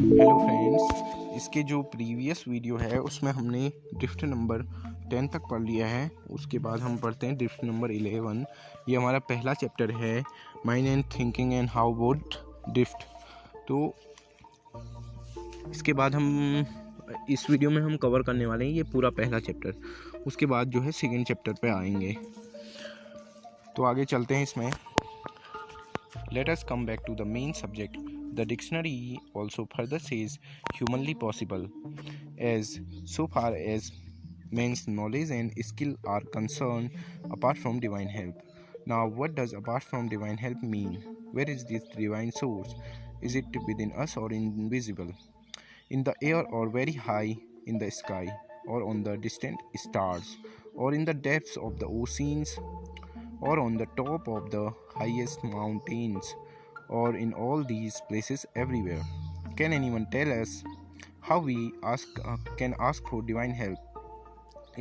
Hello friends, इसके जो previous video है उसमें हमने ड्रिफ्ट नंबर 10 तक पढ़ लिया है। उसके बाद हम पढ़ते हैं ड्रिफ्ट नंबर 11। ये हमारा पहला चैप्टर है, mind and thinking and how would drift. तो इसके बाद हम इस वीडियो में हम कवर करने वाले हैं ये पूरा पहला चैप्टर। उसके बाद जो है सेकेंड चैप्टर पे आएंगे। तो आगे चलते हैं इसमें। Let us come back to the main subject. The dictionary also further says humanly possible, as so far as man's knowledge and skill are concerned, apart from divine help. Now, what does apart from divine help mean? Where is this divine source? Is it within us or invisible? In the air or very high in the sky, or on the distant stars, or in the depths of the oceans, or on the top of the highest mountains, or in all these places everywhere. Can anyone tell us how we can ask for divine help?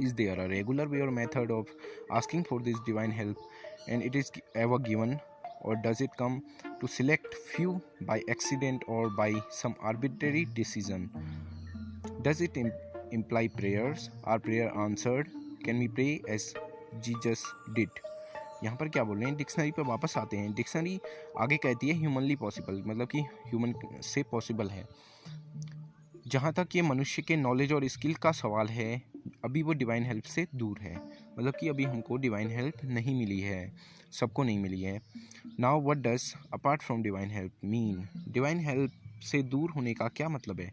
Is there a regular way or method of asking for this divine help, and it is ever given, or does it come to select few by accident or by some arbitrary decision? Does it imply prayers? Are prayer answered? Can we pray as Jesus did? यहाँ पर क्या बोल रहे हैं, dictionary पे वापस आते हैं। डिक्शनरी आगे कहती है ह्यूमनली पॉसिबल, मतलब कि ह्यूमन से पॉसिबल है। जहाँ तक ये मनुष्य के नॉलेज और स्किल का सवाल है, अभी वो डिवाइन हेल्प से दूर है। मतलब कि अभी हमको डिवाइन हेल्प नहीं मिली है, सबको नहीं मिली है। Now what does apart from divine help mean? Divine help से दूर होने का क्या मतलब है?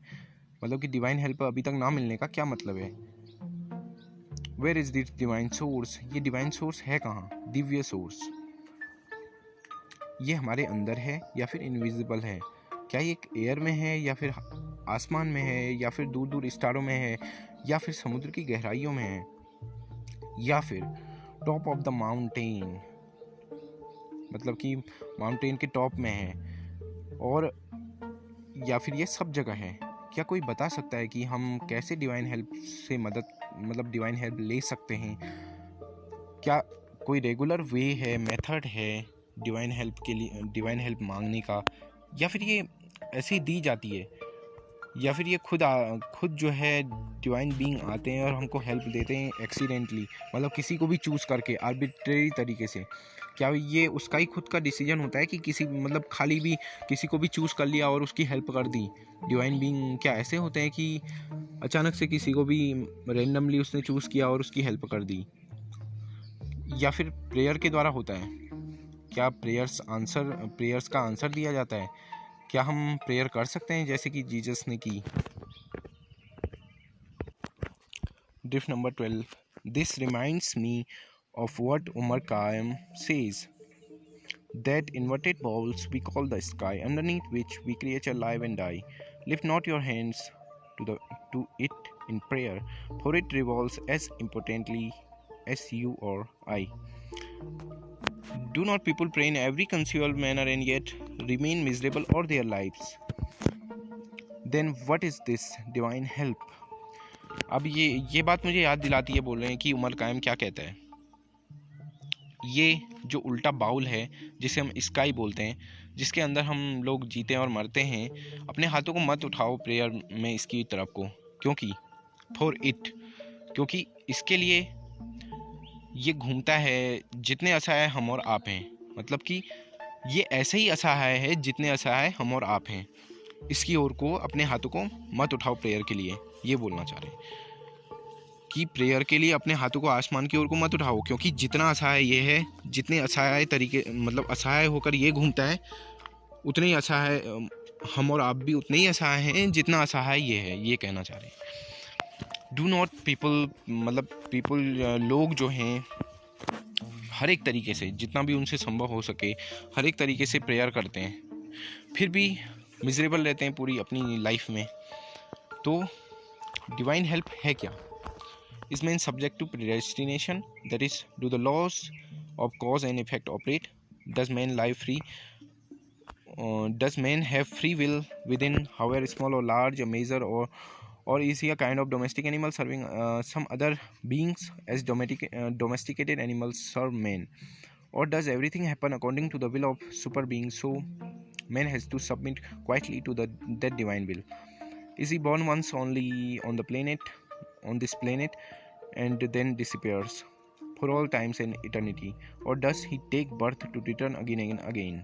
मतलब कि डिवाइन हेल्प अभी तक ना मिलने का क्या मतलब है? Where is this divine source? ये डिवाइन सोर्स है कहाँ? दिव्य सोर्स ये हमारे अंदर है या फिर इनविजिबल है? क्या ये एयर में है या फिर आसमान में है या फिर दूर दूर स्टारों में है या फिर समुद्र की गहराइयों में है या फिर टॉप ऑफ द माउंटेन, मतलब कि माउंटेन के टॉप में है, और या फिर ये सब जगह है? क्या कोई बता सकता है कि हम कैसे डिवाइन हेल्प से मतलब डिवाइन हेल्प ले सकते हैं? क्या कोई रेगुलर वे है, मेथड है डिवाइन हेल्प के लिए, डिवाइन हेल्प मांगने का, या फिर ये ऐसे ही दी जाती है, या फिर ये खुद जो है डिवाइन बीइंग आते हैं और हमको हेल्प देते हैं एक्सीडेंटली, मतलब किसी को भी चूज़ करके आर्बिट्रेरी तरीके से? क्या ये उसका ही खुद का डिसीजन होता है कि किसी मतलब खाली भी किसी को भी चूज़ कर लिया और उसकी हेल्प कर दी? डिवाइन बीइंग क्या ऐसे होते हैं कि अचानक से किसी को भी रेंडमली उसने चूज़ किया और उसकी हेल्प कर दी? या फिर प्रेयर के द्वारा होता है? क्या प्रेयर्स का आंसर दिया जाता है? क्या हम प्रेयर कर सकते हैं जैसे कि जीसस ने की? Drift number 12. This reminds me of what Umar Khayyam says, that inverted balls we call the sky, underneath which we creature live and die. Lift not your hands to it in prayer, for it revolves as impotently as you or I. Do not people pray in every conceivable manner and yet remain miserable all their lives? Then what is this divine help? अब ये बात मुझे याद दिलाती है, बोल रहे हैं कि उमर कायम क्या कहता है। ये जो उल्टा बाउल है जिसे हम स्काई बोलते हैं, जिसके अंदर हम लोग जीते और मरते हैं, अपने हाथों को मत उठाओ प्रेयर में इसकी तरफ को, क्योंकि इसके लिए ये घूमता है जितने असहाय हम और आप हैं। मतलब कि ये ऐसे ही असहाय है जितने असहाय हम और आप हैं। इसकी ओर को अपने हाथों को मत उठाओ प्रेयर के लिए, ये बोलना चाह रहे हैं कि प्रेयर के लिए अपने हाथों को आसमान की ओर को मत उठाओ, क्योंकि जितना असहाय ये है, जितने असहाय तरीके मतलब असहाय होकर ये घूमता है, उतने ही असहाय हम और आप भी उतने ही असहाय हैं जितना असहाय ये है, ये कहना चाह रहे हैं। डू नॉट पीपल लोग जो हैं हर एक तरीके से, जितना भी उनसे संभव हो सके, हर एक तरीके से प्रेयर करते हैं, फिर भी मिजरेबल रहते हैं पूरी अपनी लाइफ में। तो डिवाइन हेल्प है क्या? is man subject to predestination, that is, do the laws of cause and effect operate? Does man live free? Does man have free will within, however small or large a measure, or is he a kind of domestic animal serving some other beings as domesticated animals serve man? Or does everything happen according to the will of super beings? So Man has to submit quietly to that divine will. Is he born once only on this planet, and then disappears for all times and eternity, or does he take birth to return again and again?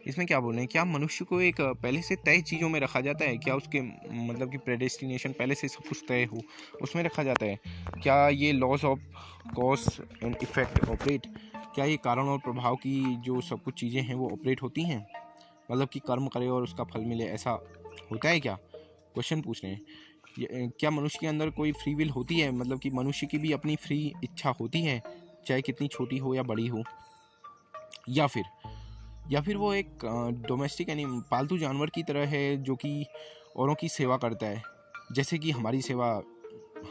इसमें क्या बोल रहे हैं, क्या मनुष्य को एक पहले से तय चीज़ों में रखा जाता है? क्या उसके मतलब कि प्रेडेस्टिनेशन पहले से सब कुछ तय हो उसमें रखा जाता है? क्या ये laws of cause and effect operate? क्या ये कारण और प्रभाव की जो सब कुछ चीज़ें हैं वो ऑपरेट होती हैं? मतलब कि कर्म करे और उसका फल मिले, ऐसा होता है क्या? क्वेश्चन पूछ रहे हैं। क्या मनुष्य के अंदर कोई फ्री विल होती है? मतलब कि मनुष्य की भी अपनी फ्री इच्छा होती है, चाहे कितनी छोटी हो या बड़ी हो? या फिर वो एक डोमेस्टिक यानी पालतू जानवर की तरह है जो कि औरों की सेवा करता है, जैसे कि हमारी सेवा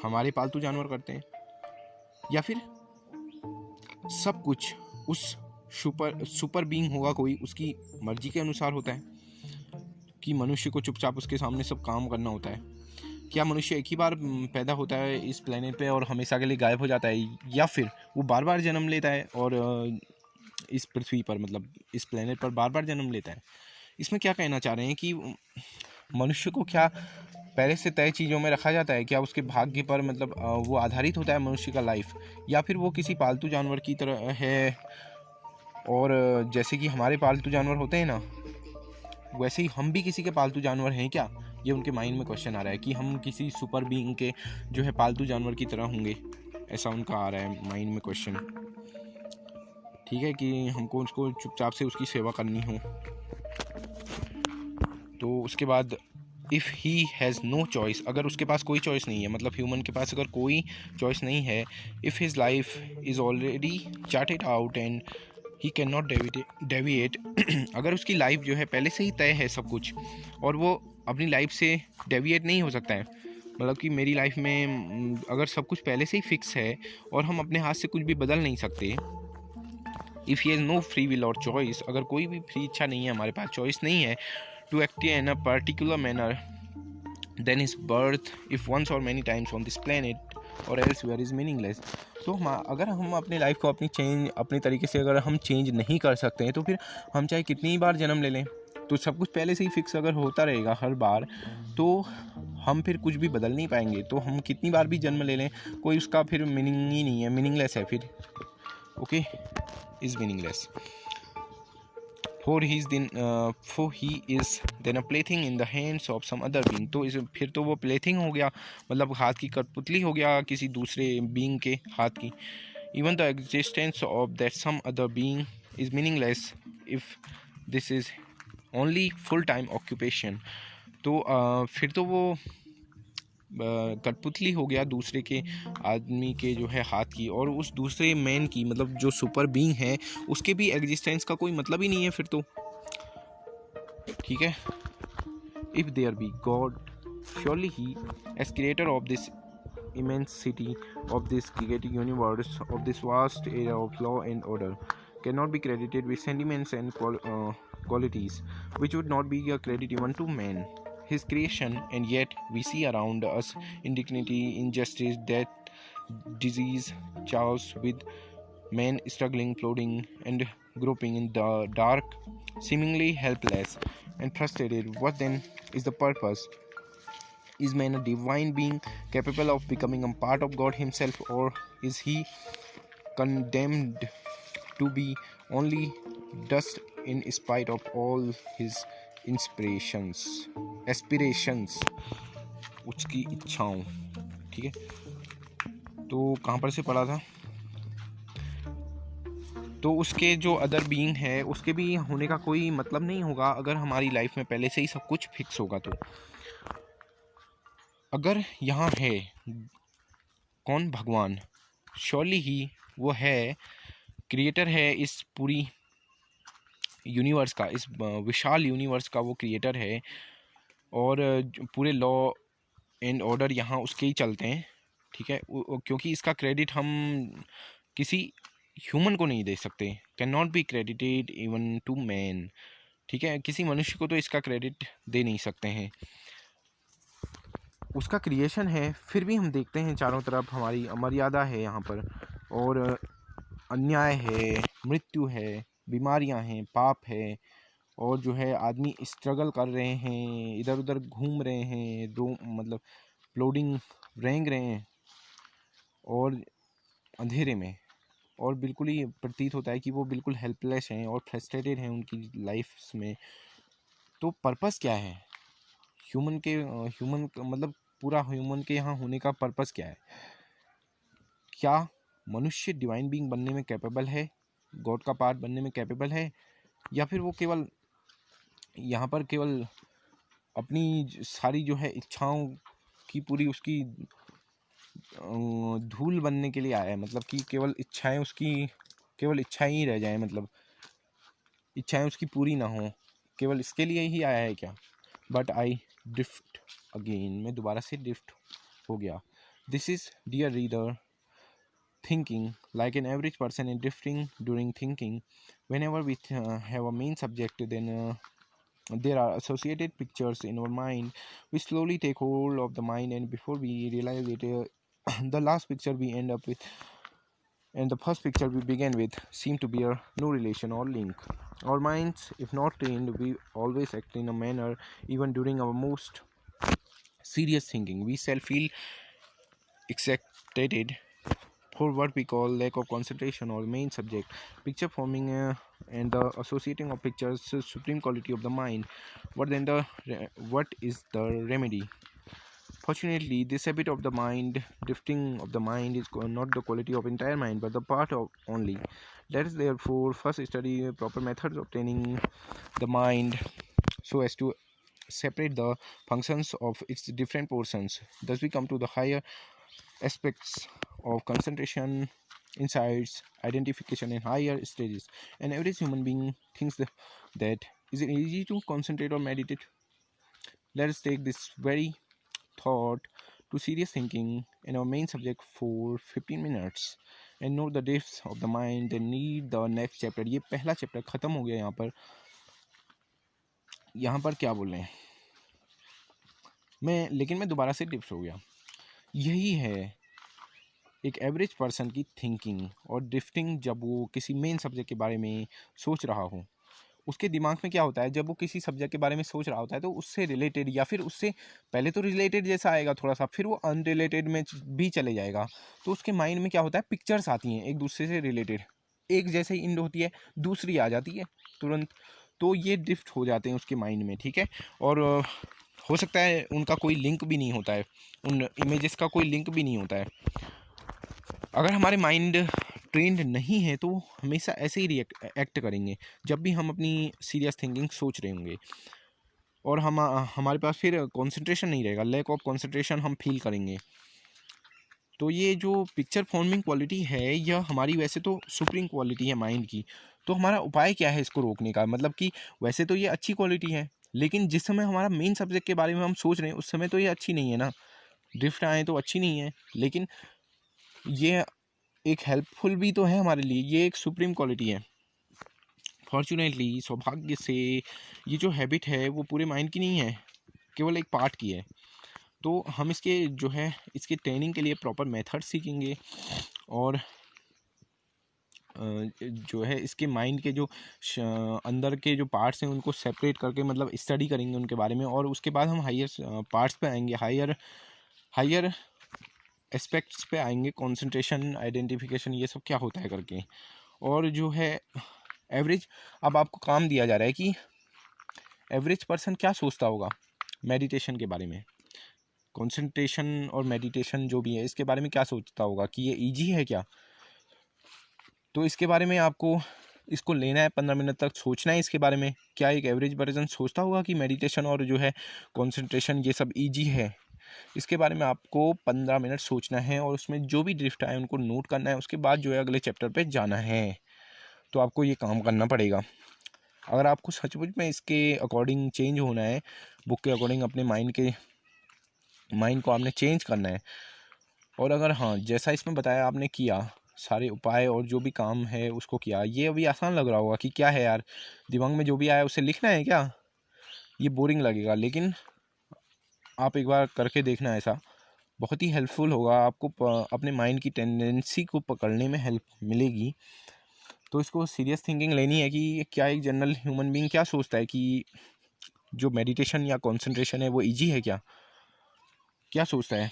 हमारे पालतू जानवर करते हैं? या फिर सब कुछ उस सुपर बीइंग होगा कोई, उसकी मर्जी के अनुसार होता है कि मनुष्य को चुपचाप उसके सामने सब काम करना होता है? क्या मनुष्य एक ही बार पैदा होता है इस प्लेनेट पे और हमेशा के लिए गायब हो जाता है, या फिर वो बार बार जन्म लेता है और इस पृथ्वी पर मतलब इस प्लेनेट पर बार बार जन्म लेता है? इसमें क्या कहना चाह रहे हैं कि मनुष्य को क्या पहले से तय चीज़ों में रखा जाता है? क्या उसके भाग्य पर मतलब वो आधारित होता है मनुष्य का लाइफ, या फिर वो किसी पालतू जानवर की तरह है? और जैसे कि हमारे पालतू जानवर होते हैं ना, वैसे ही हम भी किसी के पालतू जानवर हैं क्या? ये उनके माइंड में क्वेश्चन आ रहा है कि हम किसी सुपर बीइंग के जो है पालतू जानवर की तरह होंगे, ऐसा उनका आ रहा है माइंड में क्वेश्चन। ठीक है, कि हमको उसको चुपचाप से उसकी सेवा करनी हो। तो उसके बाद if he has no choice, अगर उसके पास कोई चॉइस नहीं है, मतलब ह्यूमन के पास अगर कोई चॉइस नहीं है, if his life is already chartered out and he can not deviate अगर उसकी लाइफ जो है पहले से ही तय है सब कुछ, और वो अपनी लाइफ से डेविएट नहीं हो सकता है, मतलब कि मेरी लाइफ में अगर सब कुछ पहले से ही फिक्स है और हम अपने हाथ से कुछ भी बदल नहीं सकते, if he has no free will और चॉइस, अगर कोई भी फ्री इच्छा नहीं है, हमारे पास चॉइस नहीं है to act in a particular manner, then his birth if once or many times on this planet or elsewhere is meaningless. तो अगर हम अपनी लाइफ को अपने तरीके से अगर हम चेंज नहीं कर सकते हैं, तो फिर हम चाहे कितनी बार जन्म ले लें, तो सब कुछ पहले से ही फिक्स अगर होता रहेगा हर बार, तो हम फिर कुछ भी बदल नहीं पाएंगे। तो हम कितनी बार भी जन्म ले लें, कोई उसका फिर मीनिंग ही नहीं है, मीनिंगलेस है फिर। Okay, is meaningless. For he is then a plaything in the hands of some other being। तो फिर तो वो plaything हो गया, मतलब हाथ की कठपुतली हो गया किसी दूसरे being के हाथ की। Even the existence of that some other being is meaningless if this is only full-time occupation। तो फिर तो वो कठपुतली हो गया दूसरे के आदमी के जो है हाथ की, और उस दूसरे मैन की मतलब जो सुपर बीइंग है उसके भी एग्जिस्टेंस का कोई मतलब ही नहीं है फिर तो। ठीक है, if there be God surely he as creator of this immensity of this gigantic universe, of this vast area of law and order, cannot be credited with sentiments and qualities which would not be a credit even to man, his creation. And yet we see around us indignity, injustice, death, disease, chaos, with men struggling, plodding, and groping in the dark, seemingly helpless and frustrated. What then is the purpose? Is man a divine being capable of becoming a part of God himself, or is he condemned to be only dust in spite of all his aspirations, उसकी इच्छाओं? ठीक है, तो कहाँ पर से पढ़ा था? तो उसके जो अदर बीइंग है उसके भी होने का कोई मतलब नहीं होगा अगर हमारी लाइफ में पहले से ही सब कुछ फिक्स होगा। तो अगर यहाँ है कौन? भगवान। श्योरली ही वो है, क्रिएटर है इस पूरी यूनिवर्स का, इस विशाल यूनिवर्स का वो क्रिएटर है, और पूरे लॉ एंड ऑर्डर यहाँ उसके ही चलते हैं। ठीक है, क्योंकि इसका क्रेडिट हम किसी ह्यूमन को नहीं दे सकते, can not be credited even to man. ठीक है, किसी मनुष्य को तो इसका क्रेडिट दे नहीं सकते हैं। उसका क्रिएशन है, फिर भी हम देखते हैं चारों तरफ हमारी अमर्यादा है यहाँ पर, और अन्याय है, मृत्यु है, बीमारियाँ हैं, पाप है, और जो है आदमी स्ट्रगल कर रहे हैं, इधर उधर घूम रहे हैं, दो मतलब फ्लोटिंग रेंग रहे हैं और अंधेरे में, और बिल्कुल ही प्रतीत होता है कि वो बिल्कुल हेल्पलेस हैं और फ्रस्ट्रेटेड हैं उनकी लाइफ में। तो पर्पस क्या है ह्यूमन मतलब पूरा ह्यूमन के यहाँ होने का पर्पस क्या है? क्या मनुष्य डिवाइन बीइंग बनने में कैपेबल है, गॉड का पार्ट बनने में कैपेबल है, या फिर वो केवल यहाँ पर केवल अपनी सारी जो है इच्छाओं की पूरी उसकी धूल बनने के लिए आया है, मतलब कि केवल इच्छाएं उसकी केवल इच्छाएं ही रह जाएं, मतलब इच्छाएं उसकी पूरी ना हो, केवल इसके लिए ही आया है क्या? बट आई ड्रिफ्ट अगेन, मैं दोबारा से ड्रिफ्ट हो गया। This is dear reader thinking like an average person in drifting during thinking. Whenever we have a main subject, then there are associated pictures in our mind. We slowly take hold of the mind, and before we realize it, the last picture we end up with and the first picture we begin with seem to bear no relation or link. Our minds, if not trained, we always act in a manner even during our most serious thinking. We shall feel excited for what we call lack of concentration or main subject. Picture forming and the associating of pictures supreme quality of the mind. What is the remedy? Fortunately, this habit of the mind, drifting of the mind, is not the quality of entire mind, but the part of only. Let us therefore first study proper methods of training the mind so as to separate the functions of its different portions. Thus, we come to the higher aspects of concentration, insights, identification in higher stages. An average human being thinks that is it easy to concentrate or meditate? Let us take this very thought to serious thinking in our main subject for 15 minutes and know the depths of the mind. Then read the next chapter. ये पहला chapter खत्म हो गया। यहाँ पर क्या बोल रहे हैं लेकिन मैं दोबारा से डिफ्ट हो गया। यही है एक एवरेज पर्सन की थिंकिंग और ड्रिफ्टिंग। जब वो किसी मेन सब्जेक्ट के बारे में सोच रहा हो, उसके दिमाग में क्या होता है, जब वो किसी सब्जेक्ट के बारे में सोच रहा होता है तो उससे रिलेटेड या फिर उससे पहले तो रिलेटेड जैसा आएगा थोड़ा सा, फिर वो अनरिलेटेड में भी चले जाएगा। तो उसके माइंड में क्या होता है, पिक्चर्स आती हैं एक दूसरे से रिलेटेड, एक जैसे ही इंड होती है दूसरी आ जाती है तुरंत। तो ये ड्रिफ्ट हो जाते हैं उसके माइंड में, ठीक है। और हो सकता है उनका कोई लिंक भी नहीं होता है, उन इमेजेस का कोई लिंक भी नहीं होता है। अगर हमारे माइंड ट्रेंड नहीं है तो हमेशा ऐसे ही एक्ट करेंगे जब भी हम अपनी सीरियस थिंकिंग सोच रहे होंगे, और हमारे पास फिर कंसंट्रेशन नहीं रहेगा, लैक ऑफ कंसंट्रेशन हम फील करेंगे। तो ये जो पिक्चर फॉर्मिंग क्वालिटी है यह हमारी वैसे तो सुप्रीम क्वालिटी है माइंड की। तो हमारा उपाय क्या है इसको रोकने का? मतलब कि वैसे तो ये अच्छी क्वालिटी है, लेकिन जिस समय हमारा मेन सब्जेक्ट के बारे में हम सोच रहे हैं उस समय तो ये अच्छी नहीं है ना, ड्रिफ्ट आए तो अच्छी नहीं है। लेकिन ये एक हेल्पफुल भी तो है हमारे लिए, ये एक सुप्रीम क्वालिटी है। फॉर्चुनेटली, सौभाग्य से, ये जो हैबिट है वो पूरे माइंड की नहीं है, केवल एक पार्ट की है। तो हम इसके जो है इसके ट्रेनिंग के लिए प्रॉपर मेथड सीखेंगे, और जो है इसके माइंड के जो अंदर के जो पार्ट्स हैं उनको सेपरेट करके मतलब स्टडी करेंगे उनके बारे में, और उसके बाद हम हायर पार्ट्स पे आएंगे, हायर एस्पेक्ट्स पे आएंगे, कंसंट्रेशन, आइडेंटिफिकेशन, ये सब क्या होता है करके। और जो है एवरेज, अब आपको काम दिया जा रहा है कि एवरेज पर्सन क्या सोचता होगा मेडिटेशन के बारे में, कंसंट्रेशन और मेडिटेशन जो भी है इसके बारे में क्या सोचता होगा कि ये इजी है क्या। तो इसके बारे में आपको इसको लेना है, 15 मिनट तक सोचना है इसके बारे में। क्या एक एवरेज पर्सन सोचता होगा कि मेडिटेशन और जो है कंसंट्रेशन ये सब इजी है? इसके बारे में आपको 15 मिनट सोचना है, और उसमें जो भी ड्रिफ्ट आए उनको नोट करना है, उसके बाद जो है अगले चैप्टर पे जाना है। तो आपको ये काम करना पड़ेगा। अगर आपको सचमुच में इसके अकॉर्डिंग चेंज होना है, बुक के अकॉर्डिंग अपने माइंड को आपने चेंज करना है, और अगर हाँ जैसा इसमें बताया आपने किया, सारे उपाय और जो भी काम है उसको किया, ये अभी आसान लग रहा होगा कि क्या है यार, दिमाग में जो भी आया उसे लिखना है क्या, ये बोरिंग लगेगा। लेकिन आप एक बार करके देखना, ऐसा बहुत ही हेल्पफुल होगा आपको, अपने माइंड की टेंडेंसी को पकड़ने में हेल्प मिलेगी। तो इसको सीरियस थिंकिंग लेनी है कि क्या एक जनरल ह्यूमन बीइंग क्या सोचता है कि जो मेडिटेशन या कंसंट्रेशन है वो इजी है, क्या सोचता है।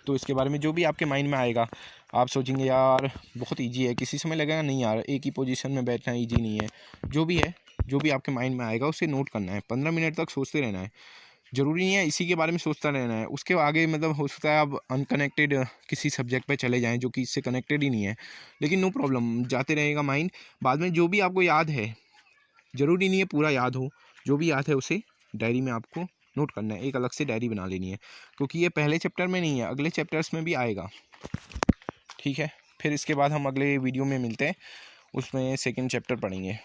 तो इसके बारे में जो भी आपके माइंड में आएगा आप सोचेंगे यार बहुत इजी है, किसी समय लगेगा नहीं यार एक ही पोजीशन में बैठना इजी नहीं है। जो भी है, जो भी आपके माइंड में आएगा उसे नोट करना है, 15 मिनट तक सोचते रहना है। ज़रूरी नहीं है इसी के बारे में सोचता रहना है, उसके आगे मतलब हो सकता है आप अनकनेक्टेड किसी सब्जेक्ट पे चले जाएं जो कि इससे कनेक्टेड ही नहीं है, लेकिन नो प्रॉब्लम, जाते रहेगा माइंड। बाद में जो भी आपको याद है, ज़रूरी नहीं है पूरा याद हो, जो भी याद है उसे डायरी में आपको नोट करना है, एक अलग से डायरी बना लेनी है, क्योंकि ये पहले चैप्टर में नहीं है, अगले चैप्टर्स में भी आएगा। ठीक है, फिर इसके बाद हम अगले वीडियो में मिलते हैं, उसमें सेकंड चैप्टर पढ़ेंगे।